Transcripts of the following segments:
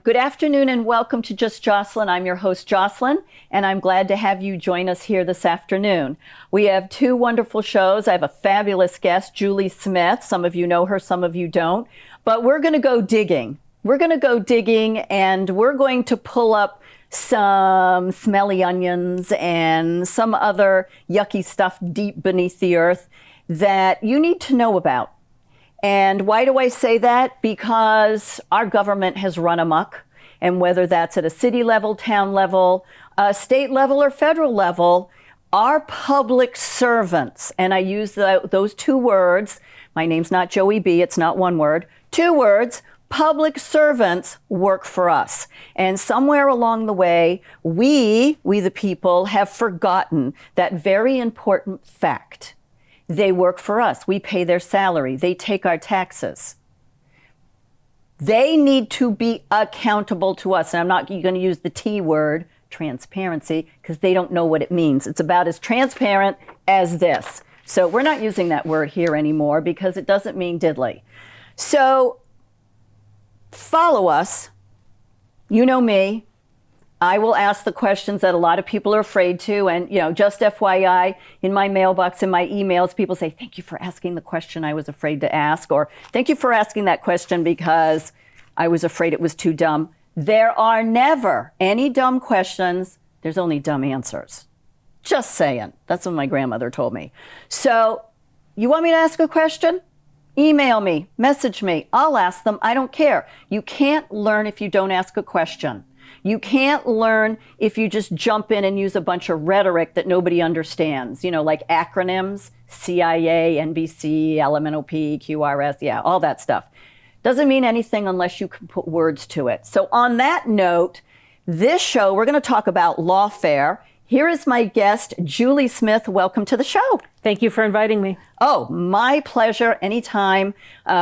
Good afternoon and welcome to Just Jocelyn. I'm your host, Jocelyn, and I'm glad to have you join us here this afternoon. We have two wonderful shows. I have a fabulous guest, Julie Smith. Some of you know her, some of you don't. But we're going to go digging. We're going to go digging, and we're going to pull up some smelly onions and some other yucky stuff deep beneath the earth that you need to know about. And why do I say that? Because our government has run amok, and whether that's at a city level, town level, state level, or federal level, our public servants, and I use those two words, my name's not Joey B, it's not one word, two words, public servants work for us. And somewhere along the way, we the people, have forgotten that very important fact. They work for us. We pay their salary. They take our taxes. They need to be accountable to us. And I'm not going to use the T word, transparency, because they don't know what it means. It's about as transparent as this. So we're not using that word here anymore because it doesn't mean diddly. So follow us. You know me. I will ask the questions that a lot of people are afraid to. And, just FYI, in my mailbox, in my emails, people say, thank you for asking the question I was afraid to ask, or thank you for asking that question because I was afraid it was too dumb. There are never any dumb questions. There's only dumb answers. Just saying. That's what my grandmother told me. So you want me to ask a question? Email me, message me. I'll ask them. I don't care. You can't learn if you don't ask a question. You can't learn if you just jump in and use a bunch of rhetoric that nobody understands, like acronyms, CIA, NBC, LMNOP, QRS, all that stuff. Doesn't mean anything unless you can put words to it. So on that note, this show, we're going to talk about Lawfare. Here is my guest, Julie Smith. Welcome to the show. Thank you for inviting me. Oh, my pleasure. Anytime.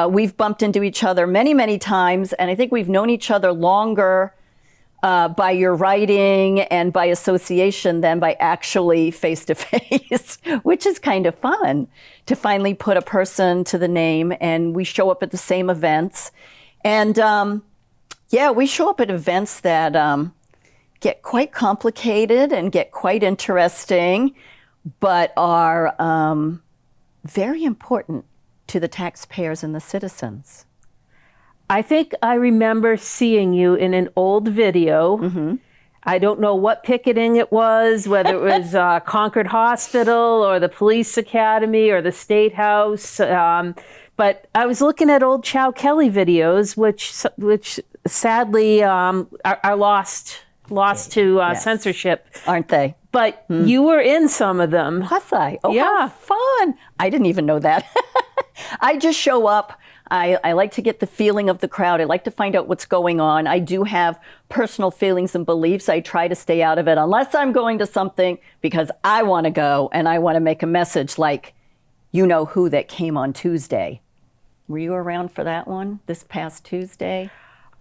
We've bumped into each other many, many times, and I think we've known each other longer by your writing and by association than by actually face-to-face, which is kind of fun to finally put a person to the name. And we show up at the same events. And we show up at events that get quite complicated and get quite interesting, but are very important to the taxpayers and the citizens. I think I remember seeing you in an old video. Mm-hmm. I don't know what picketing it was, whether it was Concord Hospital or the Police Academy or the State House. But I was looking at old Chow Kelly videos, which sadly are lost to Yes. Censorship. Aren't they? But you were in some of them. Was I? Oh, Yeah. how fun. I didn't even know that. I just show up. I like to get the feeling of the crowd. I like to find out what's going on. I do have personal feelings and beliefs. I try to stay out of it unless I'm going to something because I want to go and I want to make a message like, you know who that came on Tuesday. Were you around for that one this past Tuesday?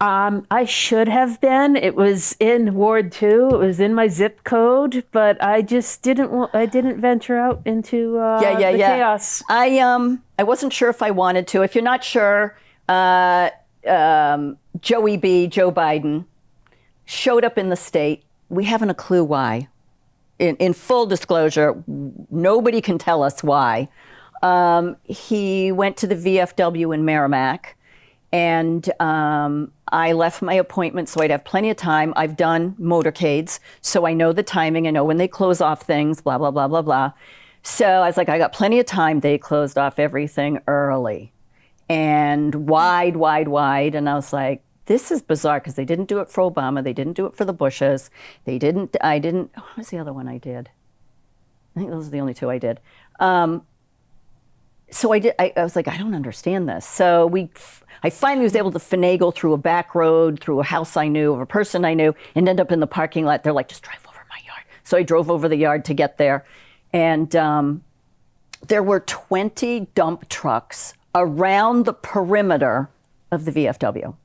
I should have been. It was in Ward 2. It was in my zip code, but I just I didn't venture out into the chaos. I wasn't sure if I wanted to. If you're not sure, Joey B, Joe Biden, showed up in the state. We haven't a clue why. In full disclosure, nobody can tell us why. He went to the VFW in Merrimack. And I left my appointment so I'd have plenty of time. I've done motorcades, so I know the timing. I know when they close off things, blah, blah, blah, blah, blah. So I was like, I got plenty of time. They closed off everything early and wide. And I was like, this is bizarre because they didn't do it for Obama. They didn't do it for the Bushes. I didn't, what was the other one I did? I think those are the only two I did. So I was like, I don't understand this. So I finally was able to finagle through a back road, through a house I knew, of a person I knew, and end up in the parking lot. They're like, just drive over my yard. So I drove over the yard to get there. And there were 20 dump trucks around the perimeter of the VFW.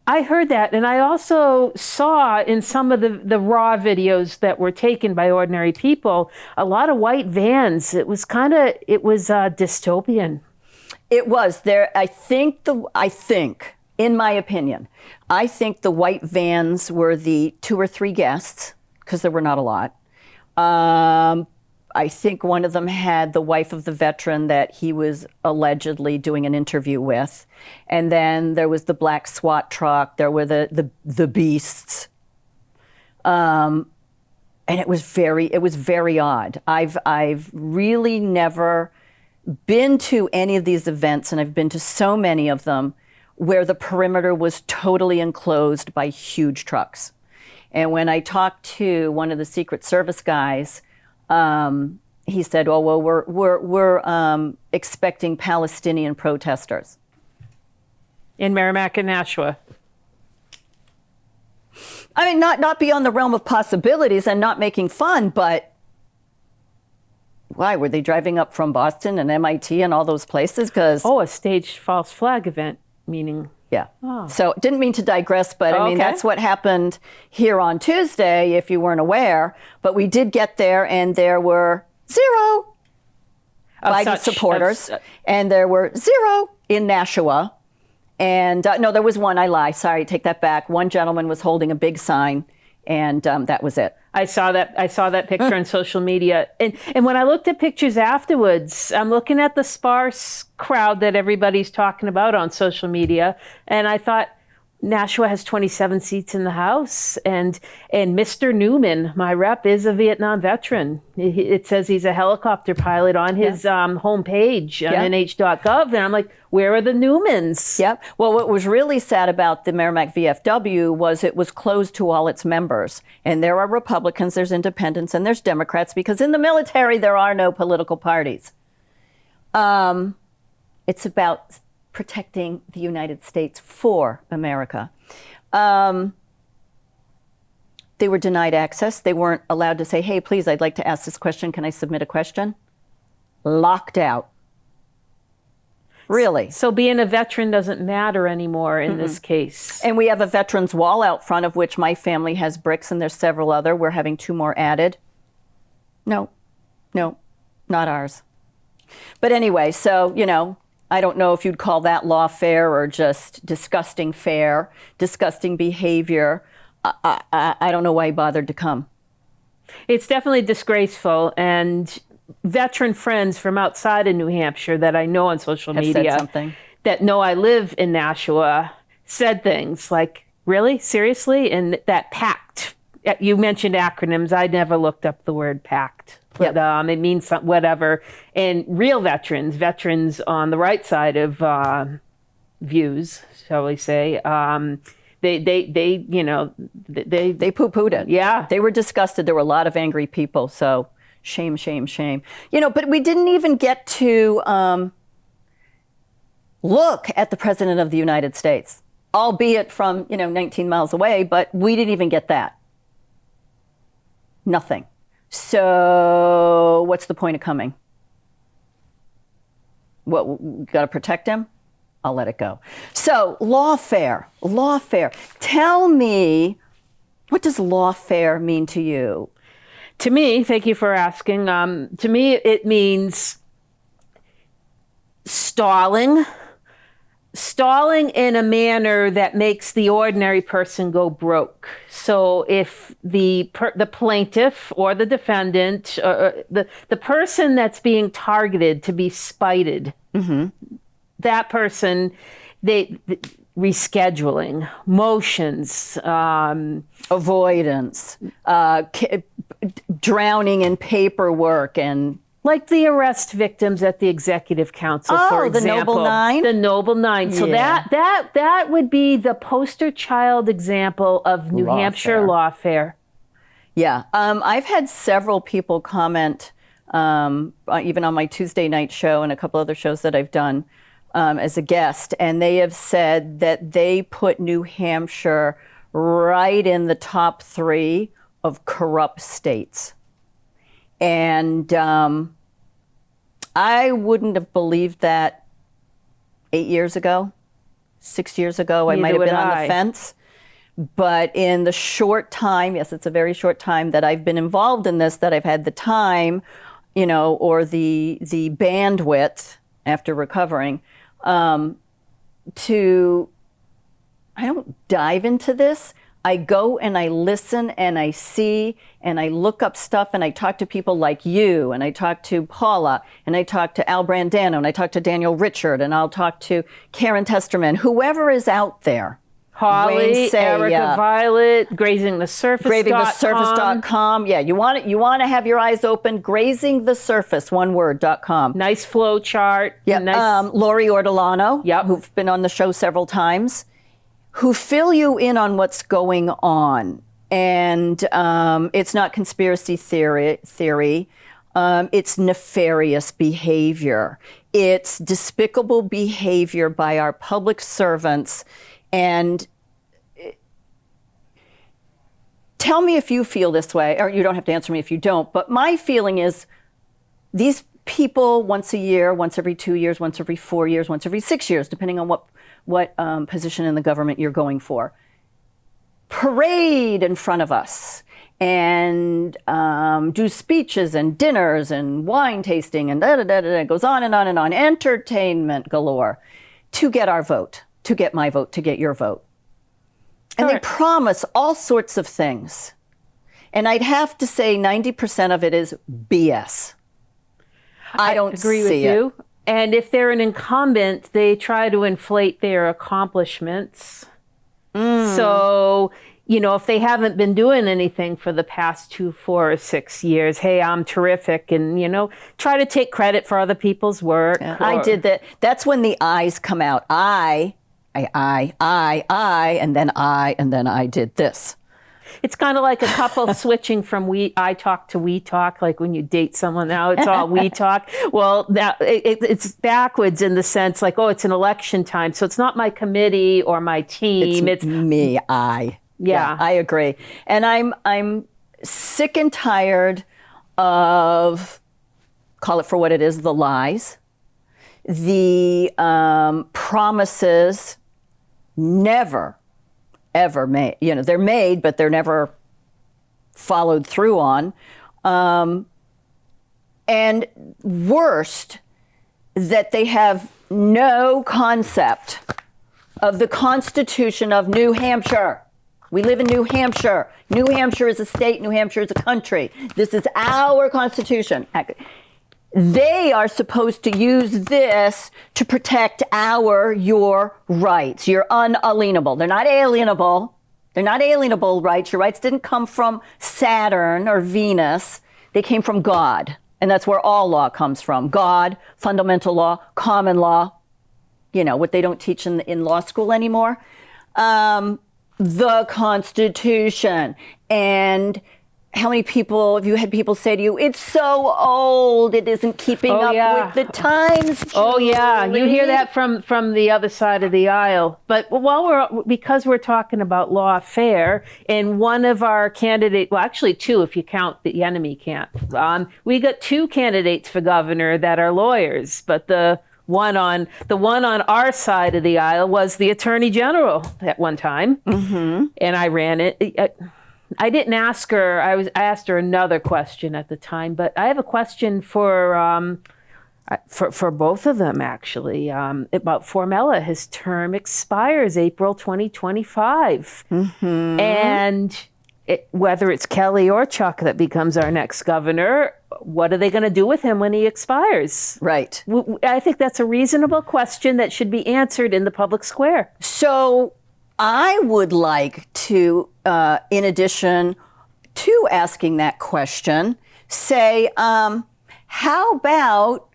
I heard that, and I also saw in some of the raw videos that were taken by ordinary people, a lot of white vans. It was dystopian. It was there. I think in my opinion. I think the white vans were the 2 or 3 guests, because there were not a lot. I think one of them had the wife of the veteran that he was allegedly doing an interview with. And then there was the black SWAT truck. There were the beasts. And it was very odd. I've really never been to any of these events, and I've been to so many of them, where the perimeter was totally enclosed by huge trucks. And when I talked to one of the Secret Service guys, he said, "Oh well, we're expecting Palestinian protesters in Merrimack and Nashua." I mean, not beyond the realm of possibilities, and not making fun, but why were they driving up from Boston and MIT and all those places? Because a staged false flag event, meaning. Yeah. So didn't mean to digress, but I mean, that's what happened here on Tuesday, if you weren't aware. But we did get there, and there were 0 Biden supporters, and there were 0 in Nashua. And no, there was one. I lie. Sorry, take that back. One gentleman was holding a big sign, and that was it. I saw that picture on social media. And when I looked at pictures afterwards, I'm looking at the sparse crowd that everybody's talking about on social media. And I thought, Nashua has 27 seats in the House. And Mr. Newman, my rep, is a Vietnam veteran. It says he's a helicopter pilot on his homepage on nh.gov. And I'm like, where are the Newmans? Yep. Well, what was really sad about the Merrimack VFW was it was closed to all its members. And there are Republicans, there's independents, and there's Democrats, because in the military, there are no political parties. It's about protecting the United States for America. They were denied access. They weren't allowed to say, "Hey, please, I'd like to ask this question. Can I submit a question?" Locked out. Really. So being a veteran doesn't matter anymore in this case. And we have a veterans wall out front, of which my family has bricks, and there's several other. We're having 2 more added. No, not ours. But anyway, so, I don't know if you'd call that lawfare or just disgusting fare, disgusting behavior. I don't know why he bothered to come. It's definitely disgraceful. And veteran friends from outside of New Hampshire that I know on social media that know I live in Nashua said things like, "Really? Seriously?" And that pact. You mentioned acronyms. I never looked up the word pact. But it means whatever. And real veterans on the right side of views, shall we say, they poo-pooed it. Yeah. They were disgusted. There were a lot of angry people. So shame, shame, shame. But we didn't even get to look at the President of the United States, albeit from, 19 miles away, but we didn't even get that. Nothing. So what's the point of coming? What, got to protect him? I'll let it go. So lawfare. Tell me, what does lawfare mean to you? To me, thank you for asking. To me, it means stalling in a manner that makes the ordinary person go broke. So if the plaintiff or the defendant, the person that's being targeted to be spited, that person, rescheduling, motions, avoidance, drowning in paperwork, and like the arrest victims at the Executive Council, for example. The Noble Nine? The Noble Nine. So that would be the poster child example of New Hampshire lawfare. Yeah. I've had several people comment, even on my Tuesday night show and a couple other shows that I've done as a guest, and they have said that they put New Hampshire right in the top 3 of corrupt states. And I wouldn't have believed that 8 years ago, 6 years ago. I might have been on the fence. But in the short time, yes, it's a very short time that I've been involved in this, that I've had the time, or the bandwidth after recovering, to dive into this. I go and I listen and I see and I look up stuff and I talk to people like you and I talk to Paula and I talk to Al Brandano and I talk to Daniel Richard and I'll talk to Karen Testerman, whoever is out there. Holly, Erica Violet, grazingthesurface.com. Yeah, you want to have your eyes open. Grazingthesurface, one word.com. Nice flow chart. Yeah, nice. Lori Ortolano, who've been on the show several times, who fill you in on what's going on. And it's not conspiracy theory. It's nefarious behavior. It's despicable behavior by our public servants. And tell me if you feel this way, or you don't have to answer me if you don't, but my feeling is these people once a year, once every 2 years, once every 4 years, once every 6 years, depending on what position in the government you're going for, parade in front of us and do speeches and dinners and wine tasting and it goes on and on and on, entertainment galore to get our vote, to get my vote, to get your vote. And they promise all sorts of things. And I'd have to say 90% of it is BS. I don't agree with you. And if they're an incumbent, they try to inflate their accomplishments. So, if they haven't been doing anything for the past 2, 4, or 6 years, hey, I'm terrific. And, try to take credit for other people's work. Yeah, I did that. That's when the I's come out. I, and then I did this. It's kind of like a couple switching from I talk to we talk, like when you date someone now, it's all we talk. Well, it's backwards in the sense like, oh, it's an election time. So it's not my committee or my team. It's me, I. Yeah, I agree. And I'm sick and tired of, call it for what it is, the lies, the promises never ever made. They're made, but they're never followed through on. And worst, that they have no concept of the Constitution of New Hampshire. We live in New Hampshire. New Hampshire is a state. New Hampshire is a country. This is our Constitution. They are supposed to use this to protect your rights. You're unalienable. They're not alienable. They're not alienable rights. Your rights didn't come from Saturn or Venus. They came from God. And that's where all law comes from. God, fundamental law, common law, what they don't teach in law school anymore. The Constitution. And how many people have you had people say to you, it's so old, it isn't keeping up with the times, Julie. Oh, yeah. You hear that from the other side of the aisle. But because we're talking about lawfare, and one of our candidates, well, actually two, if you count the enemy camp, we got 2 candidates for governor that are lawyers, but the one on our side of the aisle was the attorney general at one time, and I ran it. I didn't ask her. I asked her another question at the time, but I have a question for both of them actually about Formella. His term expires April 2025, and whether it's Kelly or Chuck that becomes our next governor, what are they going to do with him when he expires? Right. I think that's a reasonable question that should be answered in the public square. So I would like to, in addition to asking that question, say, how about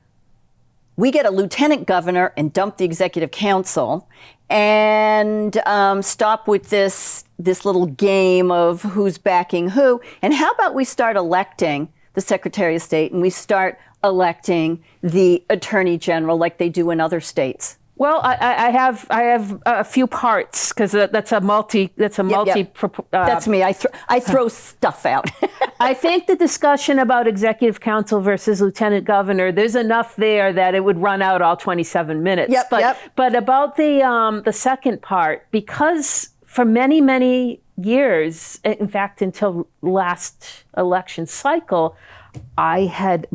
we get a lieutenant governor and dump the executive council and stop with this little game of who's backing who? And how about we start electing the Secretary of State and we start electing the Attorney General like they do in other states? Well, I have a few parts because that's a multi. That's me. I throw stuff out. I think the discussion about executive council versus lieutenant governor, there's enough there that it would run out all 27 minutes. But about the second part, because for many years, in fact, until last election cycle, I had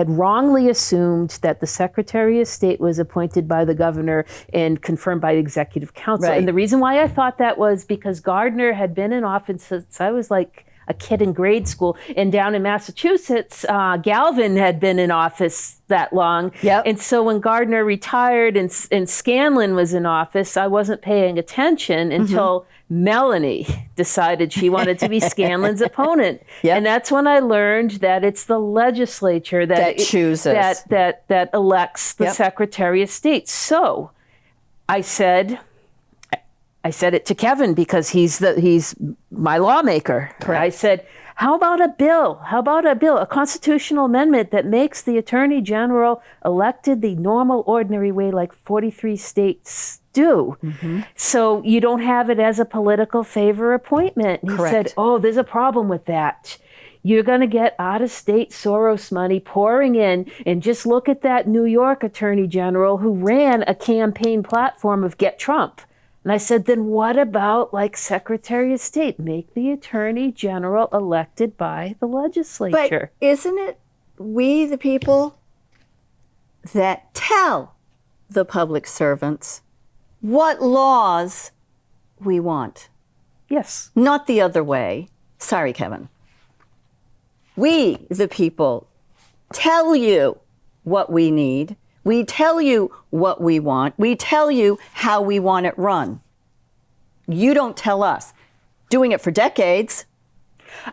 wrongly assumed that the Secretary of State was appointed by the governor and confirmed by the Executive Council. Right. And the reason why I thought that was because Gardner had been in office since I was like a kid in grade school. And down in Massachusetts, Galvin had been in office that long. Yep. And so when Gardner retired and Scanlon was in office, I wasn't paying attention until Melanie decided she wanted to be Scanlon's opponent. Yep. And that's when I learned that it's the legislature that chooses, that elects the Yep. Secretary of State. So I said it to Kevin because he's my lawmaker. Correct. I said, how about a bill, a constitutional amendment that makes the Attorney General elected the normal, ordinary way like 43 states do. So you don't have it as a political favor appointment. And he Correct. said, oh, there's a problem with that. You're going to get out-of-state Soros money pouring in, and just look at that New York Attorney General who ran a campaign platform of Get Trump. And I said, then what about like Secretary of State? Make the Attorney General elected by the legislature. But isn't it we, the people, that tell the public servants what laws we want? Yes. Not the other way. Sorry, Kevin. We, the people, tell you what we need. We tell you what we want. We tell you how we want it run. You don't tell us. Doing it for decades.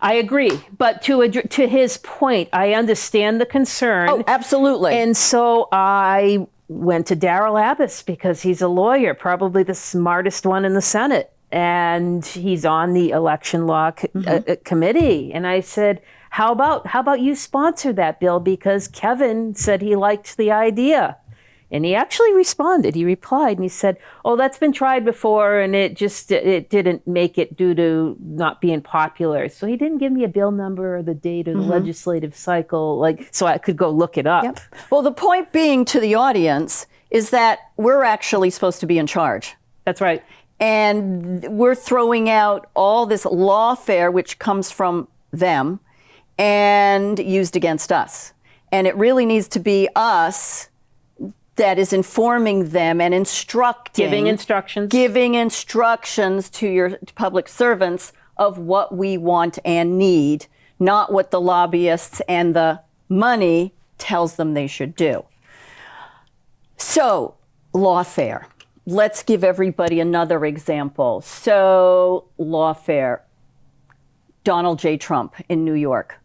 I agree. But to his point, I understand the concern. Oh, absolutely. And so I went to Darrell Abbas because he's a lawyer, probably the smartest one in the Senate. And he's on the election law committee. And I said, how about you sponsor that bill? Because Kevin said he liked the idea. And he actually responded. He replied and he said, oh, that's been tried before and it didn't make it due to not being popular. So he didn't give me a bill number or the date or the legislative cycle, so I could go look it up. Yep. Well, the point being to the audience is that we're actually supposed to be in charge. That's right. And we're throwing out all this lawfare, which comes from them, and used against us. And it really needs to be us that is informing them and instructing. Giving instructions to your public servants of what we want and need, not what the lobbyists and the money tells them they should do. So, lawfare. Let's give everybody another example. So, lawfare. Donald J. Trump in New York.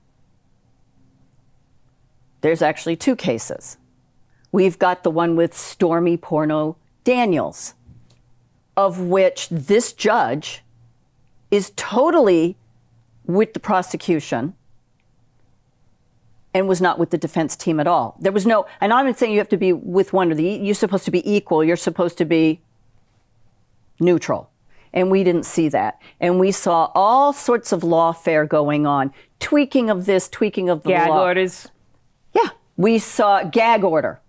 There's actually two cases. We've got the one with Stormy Porno Daniels, of which this judge is totally with the prosecution and was not with the defense team at all. There was no, and I'm not saying you have to be with one or the, you're supposed to be equal, you're supposed to be neutral. And we didn't see that. And we saw all sorts of lawfare going on, tweaking of this, tweaking of the law. Gag orders. Yeah, we saw gag order,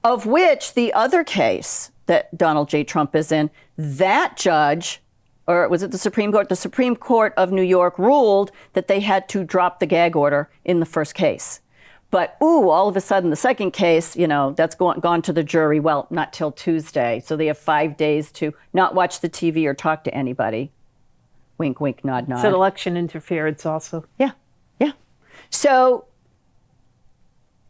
of which the other case that Donald J. Trump is in, that judge, or was it the Supreme Court? The Supreme Court of New York ruled that they had to drop the gag order in the first case. But, all of a sudden, the second case, that's gone to the jury. Well, not till Tuesday. So they have 5 days to not watch the TV or talk to anybody. Wink, wink, nod, nod. It's an election interference also. Yeah, yeah. So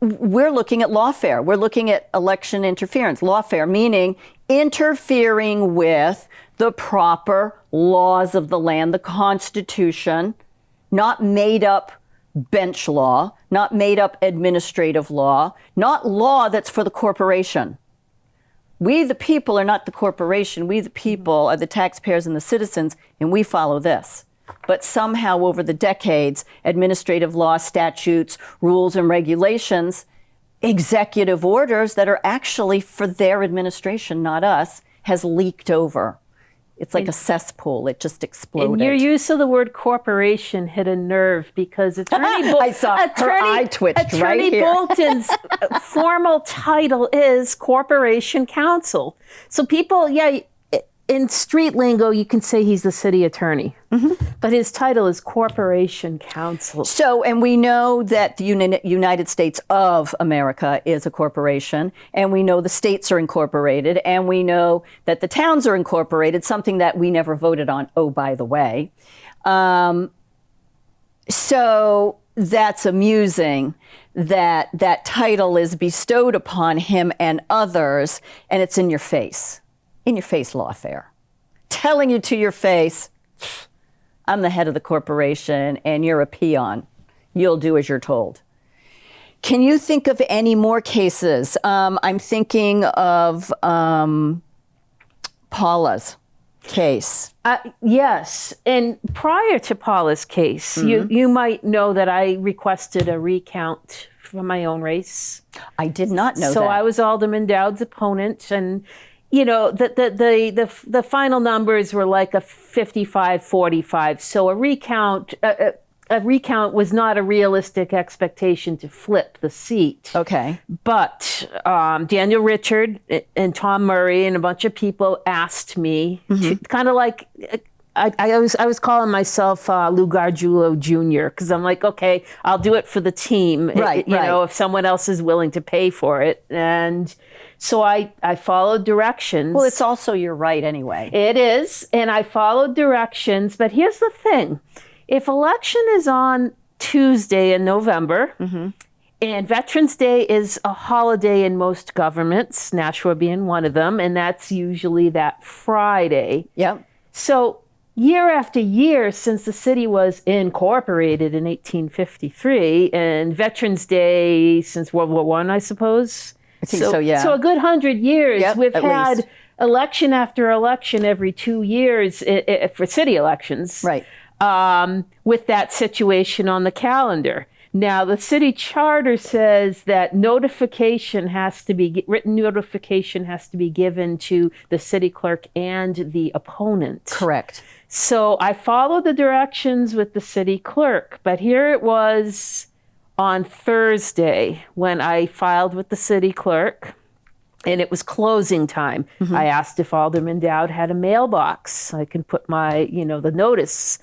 we're looking at lawfare. We're looking at election interference. Lawfare, meaning interfering with the proper laws of the land, the Constitution, not made up bench law, not made up administrative law, not law that's for the corporation. We, the people, are not the corporation. We, the people, are the taxpayers and the citizens, and we follow this. But somehow over the decades, administrative law, statutes, rules and regulations, executive orders that are actually for their administration, not us, has leaked over. It's like a cesspool. It just exploded. And your use of the word corporation hit a nerve because Attorney I saw her eye twitched right here. Bolton's formal title is Corporation Counsel. So people, in street lingo, you can say he's the city attorney, but his title is Corporation Counsel. So, and we know that the United States of America is a corporation, and we know the states are incorporated, and we know that the towns are incorporated, something that we never voted on, oh, by the way. So that's amusing that that title is bestowed upon him and others, and it's in your face lawfare, telling you to your face, I'm the head of the corporation and you're a peon. You'll do as you're told. Can you think of any more cases? I'm thinking of Paula's case. Yes, and prior to Paula's case, you might know that I requested a recount for my own race. I did not know that. So I was Alderman Dowd's opponent, and you know the final numbers were like a 55-45. So a recount was not a realistic expectation to flip the seat. Okay. But Daniel Richard and Tom Murray and a bunch of people asked me to kind of like, I was calling myself Lou Gargiulo Jr. because I'm like, okay, I'll do it for the team. Right, you know, if someone else is willing to pay for it. And so I followed directions. Well, it's also your right anyway. It is. And I followed directions. But here's the thing. If election is on Tuesday in November, and Veterans Day is a holiday in most governments, Nashua being one of them, and that's usually that Friday. Yep. So year after year since the city was incorporated in 1853, and Veterans Day since World War I suppose. I think so, yeah. So a good 100 years, Yep, we've at had least. election after election every 2 years for city elections. Right. With that situation on the calendar. Now, the city charter says that written notification has to be given to the city clerk and the opponent. Correct. So I followed the directions with the city clerk, but here it was on Thursday when I filed with the city clerk. And it was closing time. I asked if Alderman Dowd had a mailbox. I can put my, the notice,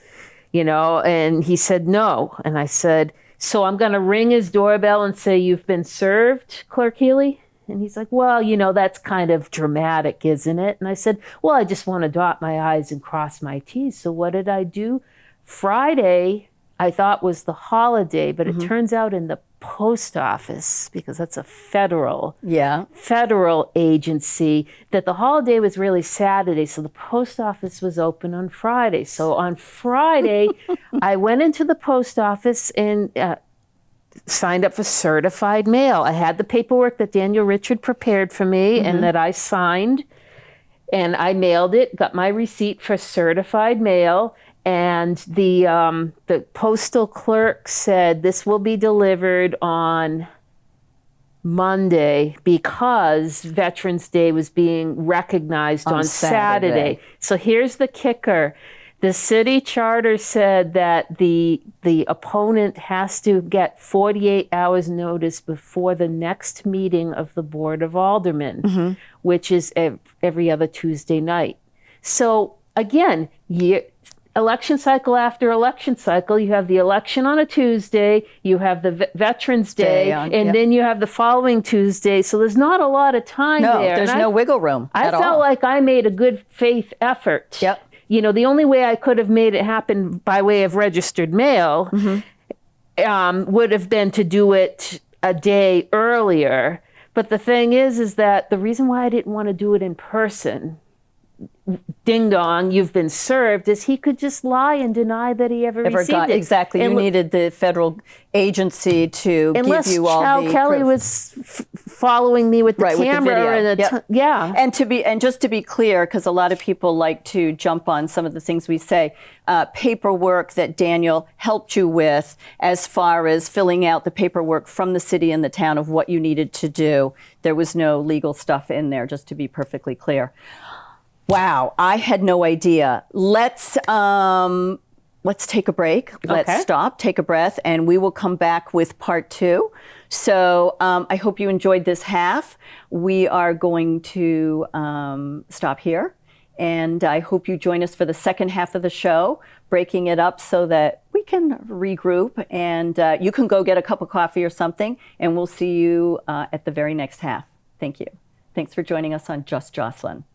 and he said no. And I said, so I'm going to ring his doorbell and say, you've been served, Clerk Healy? And he's like, well, that's kind of dramatic, isn't it? And I said, well, I just want to dot my I's and cross my T's. So what did I do? Friday, I thought was the holiday, but it turns out in the post office, because that's a federal agency, that the holiday was really Saturday. So the post office was open on Friday. So on Friday, I went into the post office and signed up for certified mail. I had the paperwork that Daniel Richard prepared for me and that I signed, and I mailed it, got my receipt for certified mail. And the postal clerk said this will be delivered on Monday because Veterans Day was being recognized on Saturday. So here's the kicker. The city charter said that the opponent has to get 48 hours notice before the next meeting of the Board of Aldermen, which is every other Tuesday night. So again, election cycle after election cycle, you have the election on a Tuesday, you have the Veterans Day, then you have the following Tuesday. So there's not a lot of time there. No, there's no wiggle room at all. I felt like I made a good faith effort. Yep. The only way I could have made it happen by way of registered mail would have been to do it a day earlier. But the thing is that the reason why I didn't want to do it in person, ding dong, you've been served, is he could just lie and deny that he ever received it. Exactly. You needed the federal agency to give you all the Unless Kelly proof. was following me with the camera. With the video. And just to be clear, because a lot of people like to jump on some of the things we say, paperwork that Daniel helped you with as far as filling out the paperwork from the city and the town of what you needed to do. There was no legal stuff in there, just to be perfectly clear. Wow, I had no idea. Let's take a break. Let's stop, take a breath, and we will come back with part 2. So I hope you enjoyed this half. We are going to stop here, And I hope you join us for the second half of the show, breaking it up so that we can regroup and you can go get a cup of coffee or something, and we'll see you at the very next half. Thank you. Thanks for joining us on Just Jocelyn.